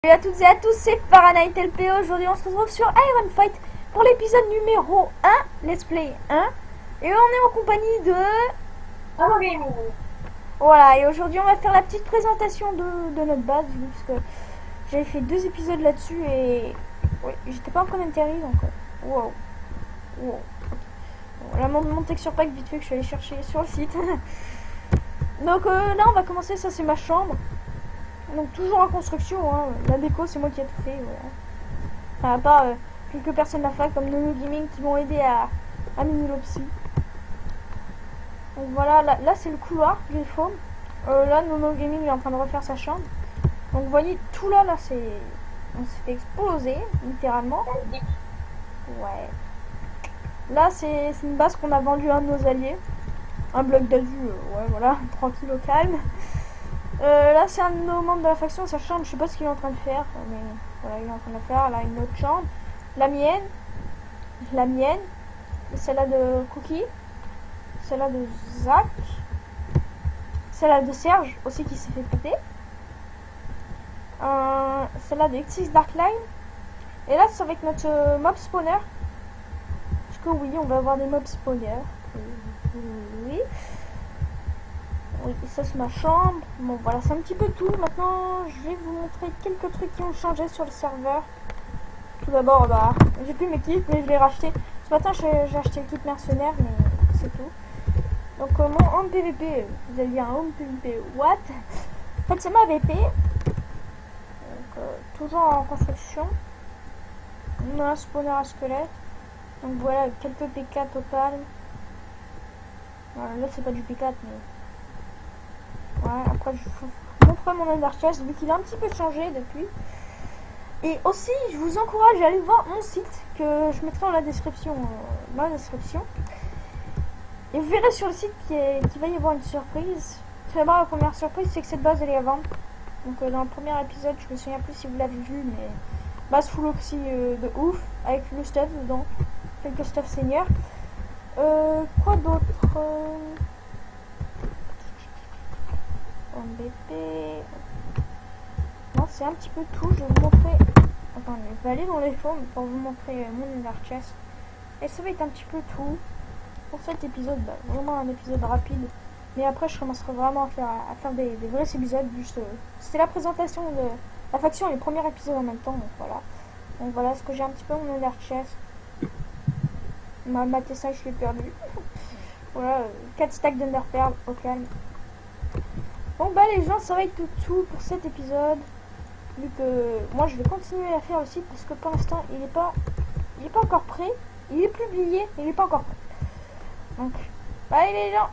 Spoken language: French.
Salut à toutes et à tous, c'est Fahrenheit LP. Aujourd'hui on se retrouve sur Iron Fight pour l'épisode numéro 1, Let's Play 1. Et on est en compagnie de... Voilà, et aujourd'hui on va faire la petite présentation de notre base, parce que j'avais fait 2 épisodes là-dessus et... Oui, j'étais pas en commentary donc... Wow. Wow. Voilà mon texture pack vite fait que je suis allé chercher sur le site. Donc là on va commencer, ça c'est ma chambre. Donc toujours en construction, hein. La déco c'est moi qui ai tout fait, voilà. Enfin à part quelques personnes de la fac comme Nono Gaming qui m'ont aidé à miner l'opsie. Donc voilà, là c'est le couloir des formes. Là Nono Gaming est en train de refaire sa chambre. Donc vous voyez tout là c'est... On s'est fait exploser, littéralement. Ouais. Là c'est une base qu'on a vendue à un de nos alliés. Un bloc d'azu, ouais voilà, tranquille au calme. Là c'est un de nos membres de la faction, sa chambre, je sais pas ce qu'il est en train de faire, mais voilà, il est en train de le faire. Là une autre chambre, la mienne, celle-là de Cookie, celle-là de Zach, celle-là de Serge aussi qui s'est fait péter, celle-là de Xx Darkline, et là c'est avec notre mob spawner, parce que oui, on va avoir des mob spawners, oui. Oui, ça c'est ma chambre. Bon voilà, c'est un petit peu tout. Maintenant, je vais vous montrer quelques trucs qui ont changé sur le serveur. Tout d'abord, bah, j'ai plus mes kits, mais je l'ai racheté. Ce matin, j'ai acheté le kit mercenaire, mais c'est tout. Donc mon home PVP, vous allez dire un home PVP, what? En fait, c'est ma VP. Donc, toujours en construction. On a un spawner à squelette. Donc voilà, quelques P4 total. Voilà, là, c'est pas du P4, mais... Ouais, après je vous montrerai mon Ender Chest vu qu'il a un petit peu changé depuis. Et aussi je vous encourage à aller voir mon site que je mettrai dans la description. Et vous verrez sur le site qu'il va y avoir une surprise. Tout d'abord la première surprise c'est que cette base elle est à vendre. Donc dans le premier épisode je me souviens plus si vous l'avez vu, mais base full oxy de ouf avec le stuff dedans. Quelques stuff seigneur. Quoi d'autre BP. Non, c'est un petit peu tout. Je vais vous montrer. Attendez, je vais aller dans les formes pour vous montrer mon Ender Chest. Et ça va être un petit peu tout pour cet épisode. Bah, vraiment un épisode rapide. Mais après, je commencerai vraiment à faire des vrais épisodes. Juste, c'était la présentation de la faction et le premier épisode en même temps. Donc voilà. Donc voilà ce que j'ai un petit peu mon Ender Chest. Ma Tessa, je l'ai perdu. Voilà, 4 stacks d'Ender Pearl au calme. Bon bah les gens, ça va être tout pour cet épisode. Vu que moi je vais continuer à faire le site parce que pour l'instant il est pas encore prêt. Il est publié, mais il est pas encore prêt. Donc, allez les gens,